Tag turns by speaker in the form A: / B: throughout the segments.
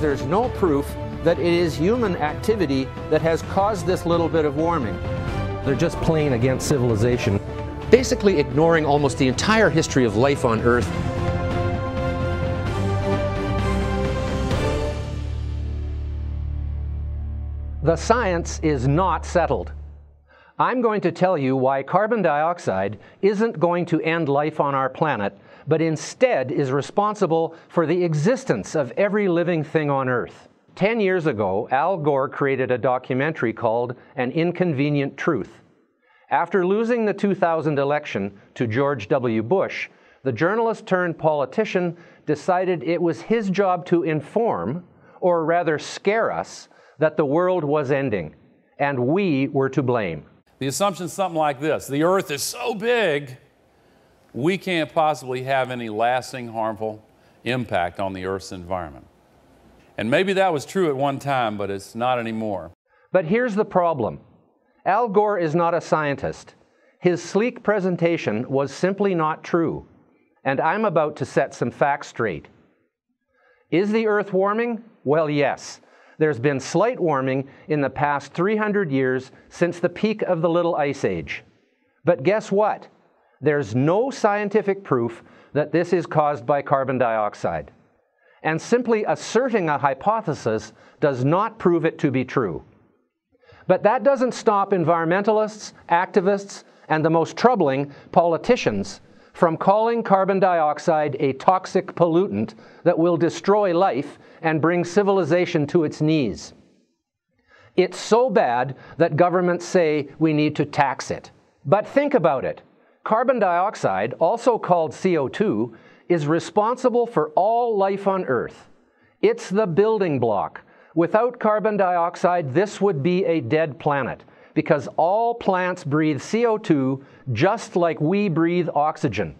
A: there's no proof that it is human activity that has caused this little bit of warming. They're just playing against civilization, basically ignoring almost the entire history of life on Earth. The science is not settled. I'm going to tell you why carbon dioxide isn't going to end life on our planet, but instead is responsible for the existence of every living thing on Earth. 10 years ago, Al Gore created a documentary called An Inconvenient Truth. After losing the 2000 election to George W. Bush, the journalist turned politician decided it was his job to inform, or rather scare us, that the world was ending, and we were to blame.
B: The assumption is something like this: the Earth is so big, we can't possibly have any lasting harmful impact on the Earth's environment. And maybe that was true at one time, but it's not anymore.
A: But here's the problem. Al Gore is not a scientist. His sleek presentation was simply not true, and I'm about to set some facts straight. Is the Earth warming? Well, yes. There's been slight warming in the past 300 years since the peak of the Little Ice Age. But guess what? There's no scientific proof that this is caused by carbon dioxide. And simply asserting a hypothesis does not prove it to be true. But that doesn't stop environmentalists, activists, and the most troubling, politicians, from calling carbon dioxide a toxic pollutant that will destroy life and bring civilization to its knees. It's so bad that governments say we need to tax it. But think about it. Carbon dioxide, also called CO2, is responsible for all life on Earth. It's the building block. Without carbon dioxide, this would be a dead planet, because all plants breathe CO2 just like we breathe oxygen.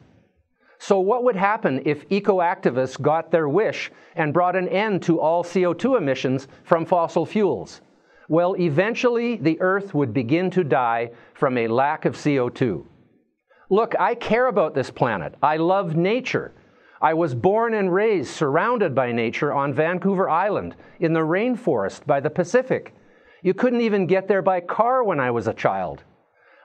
A: So what would happen if eco-activists got their wish and brought an end to all CO2 emissions from fossil fuels? Well, eventually the Earth would begin to die from a lack of CO2. Look, I care about this planet. I love nature. I was born and raised surrounded by nature on Vancouver Island in the rainforest by the Pacific. You couldn't even get there by car when I was a child.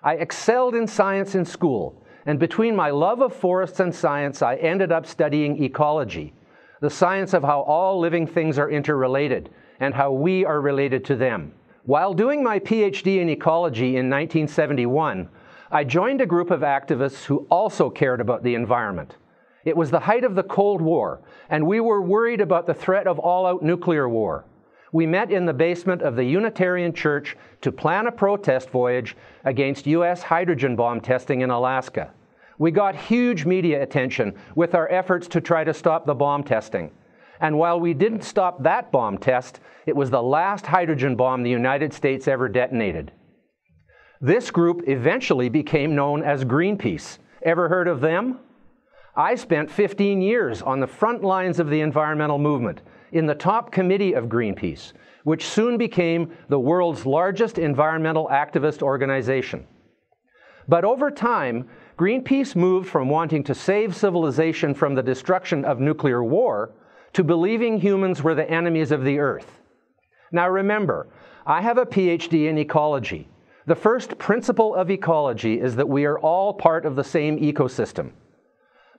A: I excelled in science in school, and between my love of forests and science, I ended up studying ecology, the science of how all living things are interrelated and how we are related to them. While doing my PhD in ecology in 1971, I joined a group of activists who also cared about the environment. It was the height of the Cold War, and we were worried about the threat of all-out nuclear war. We met in the basement of the Unitarian Church to plan a protest voyage against U.S. hydrogen bomb testing in Alaska. We got huge media attention with our efforts to try to stop the bomb testing. And while we didn't stop that bomb test, it was the last hydrogen bomb the United States ever detonated. This group eventually became known as Greenpeace. Ever heard of them? I spent 15 years on the front lines of the environmental movement, in the top committee of Greenpeace, which soon became the world's largest environmental activist organization. But over time, Greenpeace moved from wanting to save civilization from the destruction of nuclear war to believing humans were the enemies of the Earth. Now remember, I have a PhD in ecology. The first principle of ecology is that we are all part of the same ecosystem.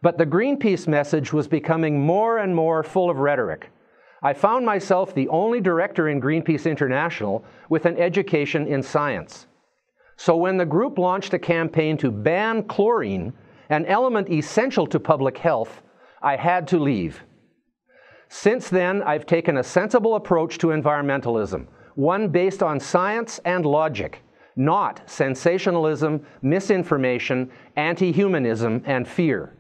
A: But the Greenpeace message was becoming more and more full of rhetoric. I found myself the only director in Greenpeace International with an education in science. So when the group launched a campaign to ban chlorine, an element essential to public health, I had to leave. Since then, I've taken a sensible approach to environmentalism, one based on science and logic, not sensationalism, misinformation, anti-humanism, and fear.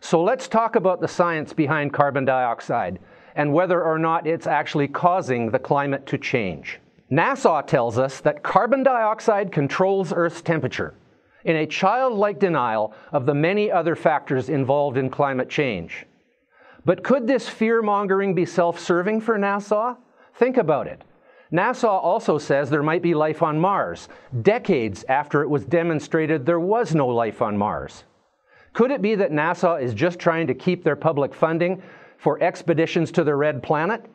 A: So let's talk about the science behind carbon dioxide and whether or not it's actually causing the climate to change. NASA tells us that carbon dioxide controls Earth's temperature in a childlike denial of the many other factors involved in climate change. But could this fear-mongering be self-serving for NASA? Think about it. NASA also says there might be life on Mars, decades after it was demonstrated there was no life on Mars. Could it be that NASA is just trying to keep their public funding for expeditions to the Red Planet?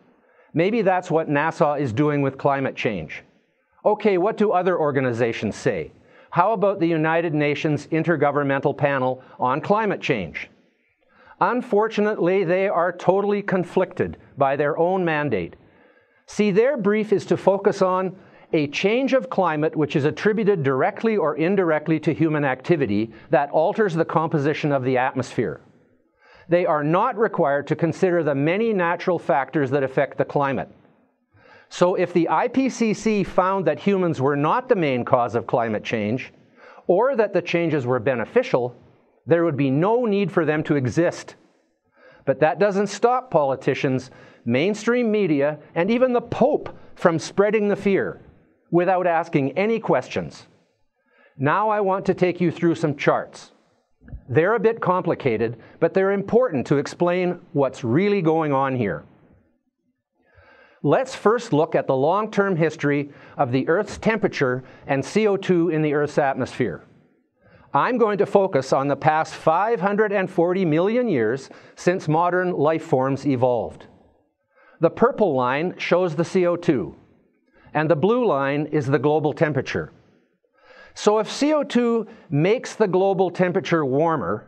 A: Maybe that's what NASA is doing with climate change. Okay, what do other organizations say? How about the United Nations Intergovernmental Panel on Climate Change? Unfortunately, they are totally conflicted by their own mandate. See, their brief is to focus on a change of climate which is attributed directly or indirectly to human activity that alters the composition of the atmosphere. They are not required to consider the many natural factors that affect the climate. So if the IPCC found that humans were not the main cause of climate change, or that the changes were beneficial, there would be no need for them to exist. But that doesn't stop politicians, mainstream media, and even the Pope from spreading the fear without asking any questions. Now I want to take you through some charts. They're a bit complicated, but they're important to explain what's really going on here. Let's first look at the long-term history of the Earth's temperature and CO2 in the Earth's atmosphere. I'm going to focus on the past 540 million years since modern life forms evolved. The purple line shows the CO2, and the blue line is the global temperature. So if CO2 makes the global temperature warmer,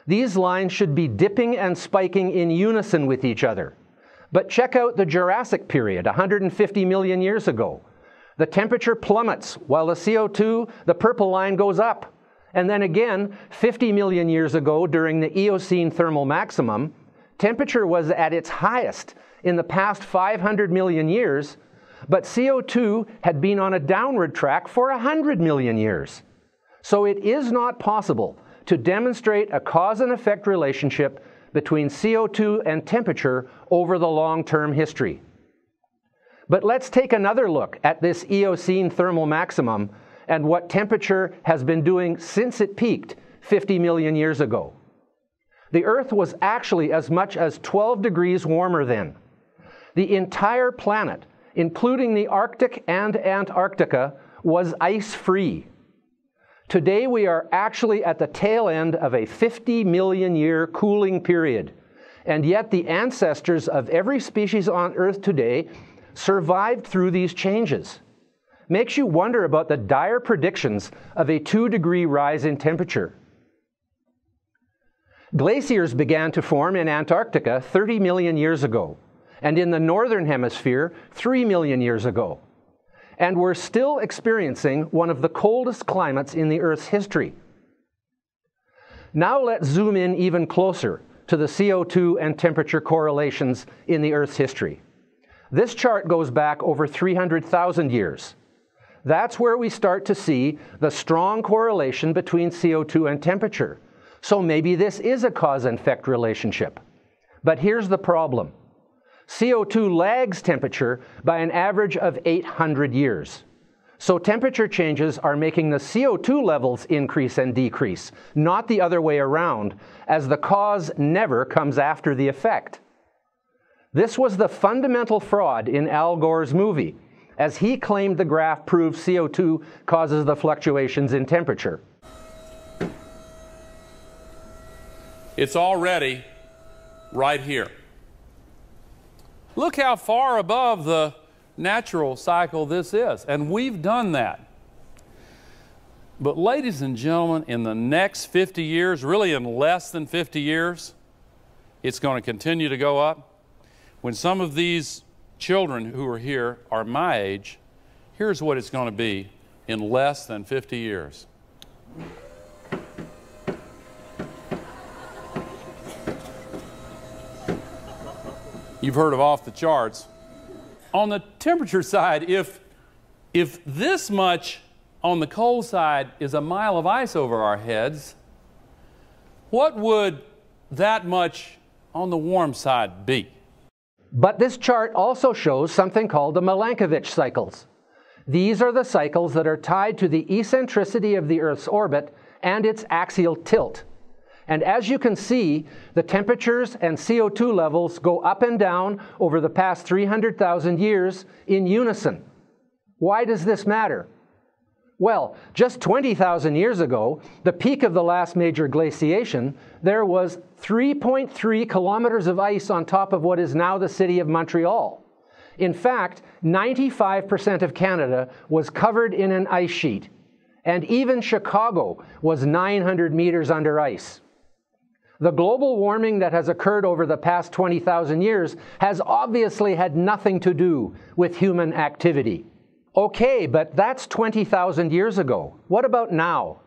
A: these lines should be dipping and spiking in unison with each other. But check out the Jurassic period, 150 million years ago. The temperature plummets while the CO2, the purple line, goes up. And then again, 50 million years ago during the Eocene thermal maximum, temperature was at its highest in the past 500 million years, but CO2 had been on a downward track for 100 million years. So it is not possible to demonstrate a cause and effect relationship between CO2 and temperature over the long-term history. But let's take another look at this Eocene thermal maximum and what temperature has been doing since it peaked 50 million years ago. The Earth was actually as much as 12 degrees warmer then. The entire planet, including the Arctic and Antarctica, was ice-free. Today we are actually at the tail end of a 50 million year cooling period, and yet the ancestors of every species on Earth today survived through these changes. Makes you wonder about the dire predictions of a 2-degree rise in temperature. Glaciers began to form in Antarctica 30 million years ago, and in the northern hemisphere 3 million years ago. And we're still experiencing one of the coldest climates in the Earth's history. Now let's zoom in even closer to the CO2 and temperature correlations in the Earth's history. This chart goes back over 300,000 years. That's where we start to see the strong correlation between CO2 and temperature. So maybe this is a cause and effect relationship. But here's the problem. CO2 lags temperature by an average of 800 years. So temperature changes are making the CO2 levels increase and decrease, not the other way around, as the cause never comes after the effect. This was the fundamental fraud in Al Gore's movie, as he claimed the graph proved CO2 causes the fluctuations in temperature.
B: It's already right here. Look how far above the natural cycle this is, and we've done that. But ladies and gentlemen, in the next 50 years, really in less than 50 years, it's going to continue to go up. When some of these children who are here are my age, here's what it's going to be in less than 50 years. You've heard of off the charts. On the temperature side, if this much on the cold side is a mile of ice over our heads, what would that much on the warm side be?
A: But this chart also shows something called the Milankovitch cycles. These are the cycles that are tied to the eccentricity of the Earth's orbit and its axial tilt. And as you can see, the temperatures and CO2 levels go up and down over the past 300,000 years in unison. Why does this matter? Well, just 20,000 years ago, the peak of the last major glaciation, there was 3.3 kilometers of ice on top of what is now the city of Montreal. In fact, 95% of Canada was covered in an ice sheet, and even Chicago was 900 meters under ice. The global warming that has occurred over the past 20,000 years has obviously had nothing to do with human activity. Okay, but that's 20,000 years ago. What about now?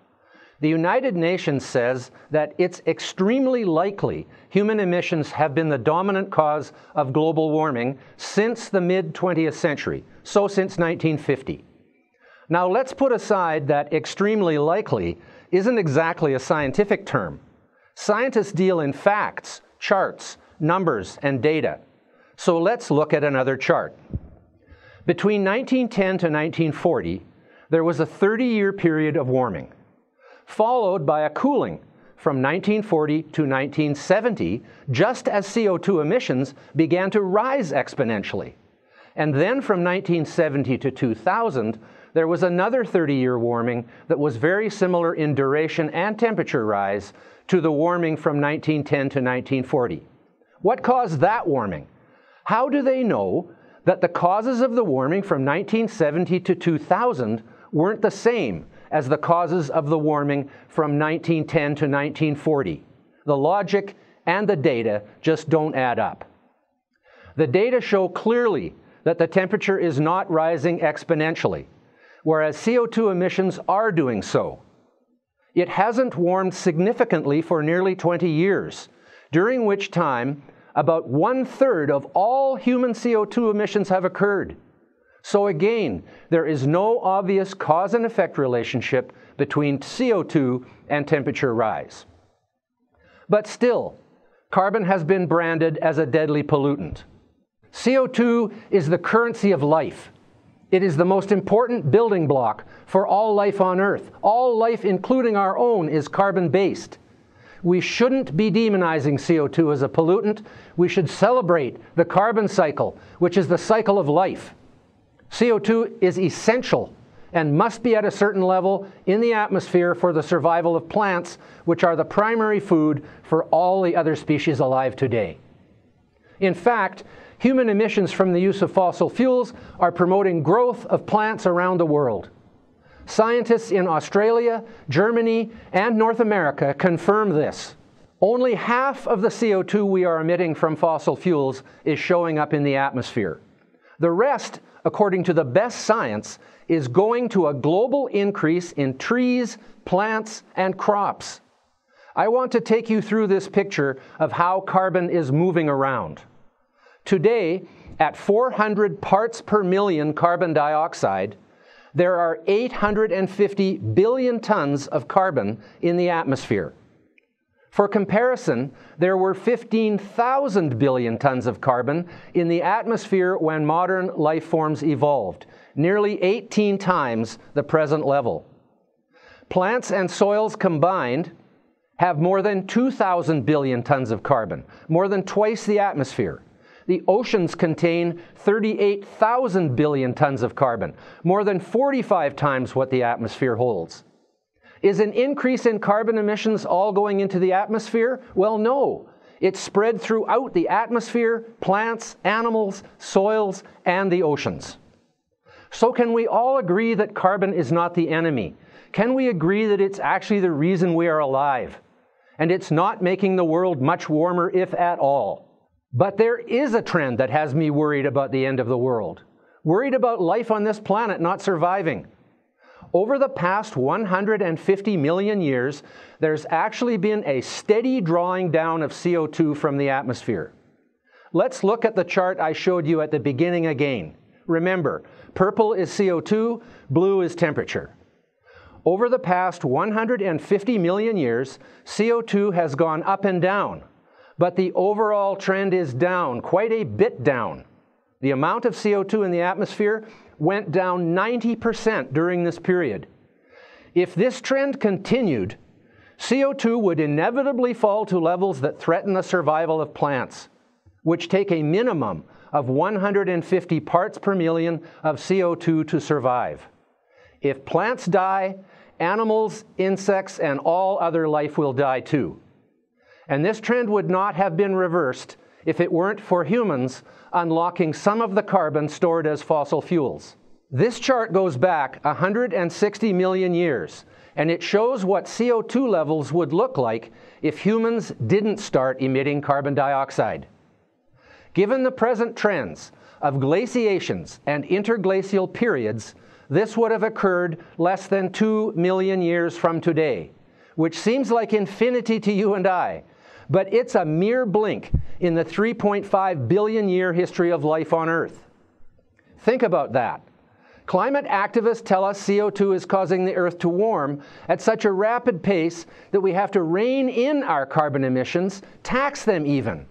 A: The United Nations says that it's extremely likely human emissions have been the dominant cause of global warming since the mid-20th century, so since 1950. Now let's put aside that extremely likely isn't exactly a scientific term. Scientists deal in facts, charts, numbers, and data. So let's look at another chart. Between 1910 to 1940, there was a 30-year period of warming, followed by a cooling from 1940 to 1970, just as CO2 emissions began to rise exponentially. And then from 1970 to 2000, there was another 30-year warming that was very similar in duration and temperature rise to the warming from 1910 to 1940. What caused that warming? How do they know that the causes of the warming from 1970 to 2000 weren't the same as the causes of the warming from 1910 to 1940? The logic and the data just don't add up. The data show clearly that the temperature is not rising exponentially, whereas CO2 emissions are doing so. It hasn't warmed significantly for nearly 20 years, during which time about 1/3 of all human CO2 emissions have occurred. So again, there is no obvious cause and effect relationship between CO2 and temperature rise. But still, carbon has been branded as a deadly pollutant. CO2 is the currency of life. It is the most important building block for all life on Earth. All life, including our own, is carbon-based. We shouldn't be demonizing CO2 as a pollutant. We should celebrate the carbon cycle, which is the cycle of life. CO2 is essential and must be at a certain level in the atmosphere for the survival of plants, which are the primary food for all the other species alive today. In fact, human emissions from the use of fossil fuels are promoting growth of plants around the world. Scientists in Australia, Germany, and North America confirm this. Only half of the CO2 we are emitting from fossil fuels is showing up in the atmosphere. The rest, according to the best science, is going to a global increase in trees, plants, and crops. I want to take you through this picture of how carbon is moving around. Today, at 400 parts per million carbon dioxide, there are 850 billion tons of carbon in the atmosphere. For comparison, there were 15,000 billion tons of carbon in the atmosphere when modern life forms evolved, nearly 18 times the present level. Plants and soils combined have more than 2,000 billion tons of carbon, more than twice the atmosphere. The oceans contain 38,000 billion tons of carbon, more than 45 times what the atmosphere holds. Is an increase in carbon emissions all going into the atmosphere? Well, no. It's spread throughout the atmosphere, plants, animals, soils, and the oceans. So can we all agree that carbon is not the enemy? Can we agree that it's actually the reason we are alive? And it's not making the world much warmer, if at all. But there is a trend that has me worried about the end of the world. Worried about life on this planet not surviving. Over the past 150 million years, there's actually been a steady drawing down of CO2 from the atmosphere. Let's look at the chart I showed you at the beginning again. Remember, purple is CO2, blue is temperature. Over the past 150 million years, CO2 has gone up and down. But the overall trend is down, quite a bit down. The amount of CO2 in the atmosphere went down 90% during this period. If this trend continued, CO2 would inevitably fall to levels that threaten the survival of plants, which take a minimum of 150 parts per million of CO2 to survive. If plants die, animals, insects, and all other life will die too. And this trend would not have been reversed if it weren't for humans unlocking some of the carbon stored as fossil fuels. This chart goes back 160 million years, and it shows what CO2 levels would look like if humans didn't start emitting carbon dioxide. Given the present trends of glaciations and interglacial periods, this would have occurred less than 2 million years from today, which seems like infinity to you and I, but it's a mere blink in the 3.5 billion year history of life on Earth. Think about that. Climate activists tell us CO2 is causing the Earth to warm at such a rapid pace that we have to rein in our carbon emissions, tax them even.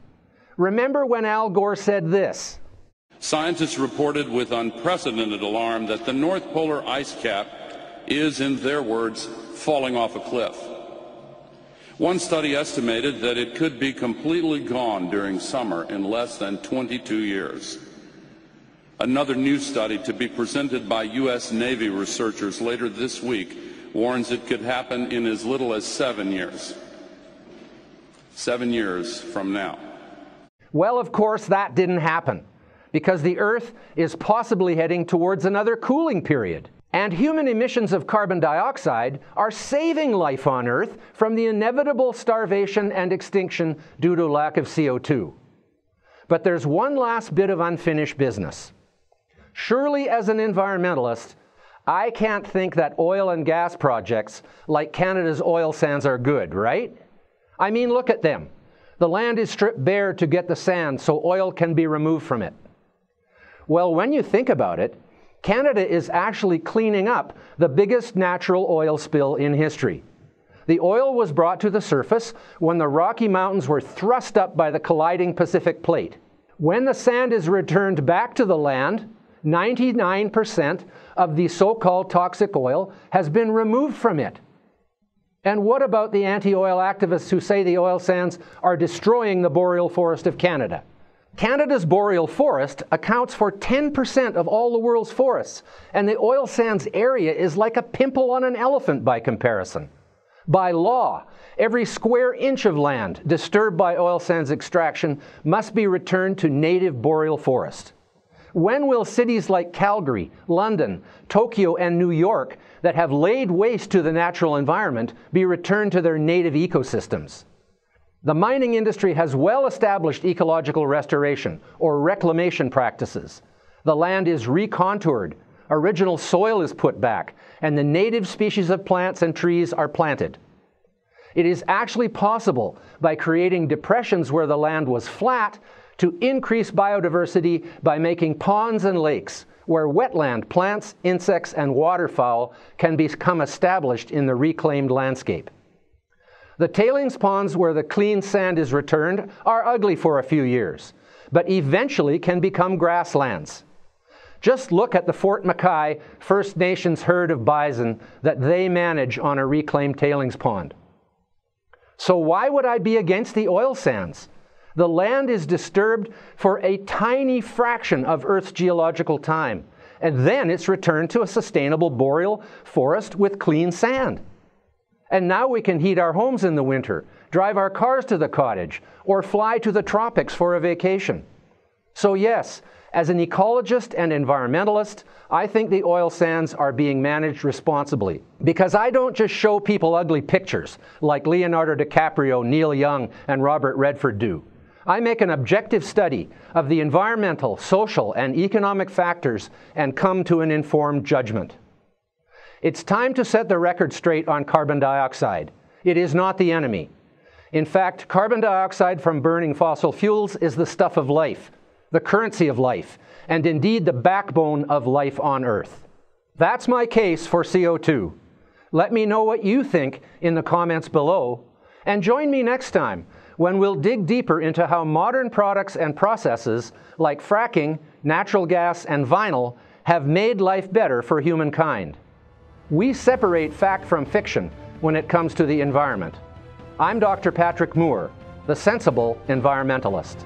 A: Remember when Al Gore said this?
C: Scientists reported with unprecedented alarm that the North Polar ice cap is, in their words, falling off a cliff. One study estimated that it could be completely gone during summer in less than 22 years. Another new study to be presented by U.S. Navy researchers later this week warns it could happen in as little as 7 years. 7 years from now.
A: Well, of course, that didn't happen, because the Earth is possibly heading towards another cooling period. And human emissions of carbon dioxide are saving life on Earth from the inevitable starvation and extinction due to lack of CO2. But there's one last bit of unfinished business. Surely, as an environmentalist, I can't think that oil and gas projects like Canada's oil sands are good, right? I mean, look at them. The land is stripped bare to get the sand so oil can be removed from it. Well, when you think about it, Canada is actually cleaning up the biggest natural oil spill in history. The oil was brought to the surface when the Rocky Mountains were thrust up by the colliding Pacific Plate. When the sand is returned back to the land, 99% of the so-called toxic oil has been removed from it. And what about the anti-oil activists who say the oil sands are destroying the boreal forest of Canada? Canada's boreal forest accounts for 10% of all the world's forests, and the oil sands area is like a pimple on an elephant by comparison. By law, every square inch of land disturbed by oil sands extraction must be returned to native boreal forest. When will cities like Calgary, London, Tokyo, and New York that have laid waste to the natural environment be returned to their native ecosystems? The mining industry has well-established ecological restoration or reclamation practices. The land is recontoured, original soil is put back, and the native species of plants and trees are planted. It is actually possible, by creating depressions where the land was flat, to increase biodiversity by making ponds and lakes where wetland plants, insects, and waterfowl can become established in the reclaimed landscape. The tailings ponds where the clean sand is returned are ugly for a few years, but eventually can become grasslands. Just look at the Fort Mackay First Nations herd of bison that they manage on a reclaimed tailings pond. So why would I be against the oil sands? The land is disturbed for a tiny fraction of Earth's geological time, and then it's returned to a sustainable boreal forest with clean sand. And now we can heat our homes in the winter, drive our cars to the cottage, or fly to the tropics for a vacation. So yes, as an ecologist and environmentalist, I think the oil sands are being managed responsibly. Because I don't just show people ugly pictures like Leonardo DiCaprio, Neil Young, and Robert Redford do. I make an objective study of the environmental, social, and economic factors and come to an informed judgment. It's time to set the record straight on carbon dioxide. It is not the enemy. In fact, carbon dioxide from burning fossil fuels is the stuff of life, the currency of life, and indeed the backbone of life on Earth. That's my case for CO2. Let me know what you think in the comments below, and join me next time when we'll dig deeper into how modern products and processes like fracking, natural gas, and vinyl have made life better for humankind. We separate fact from fiction when it comes to the environment. I'm Dr. Patrick Moore, the Sensible Environmentalist.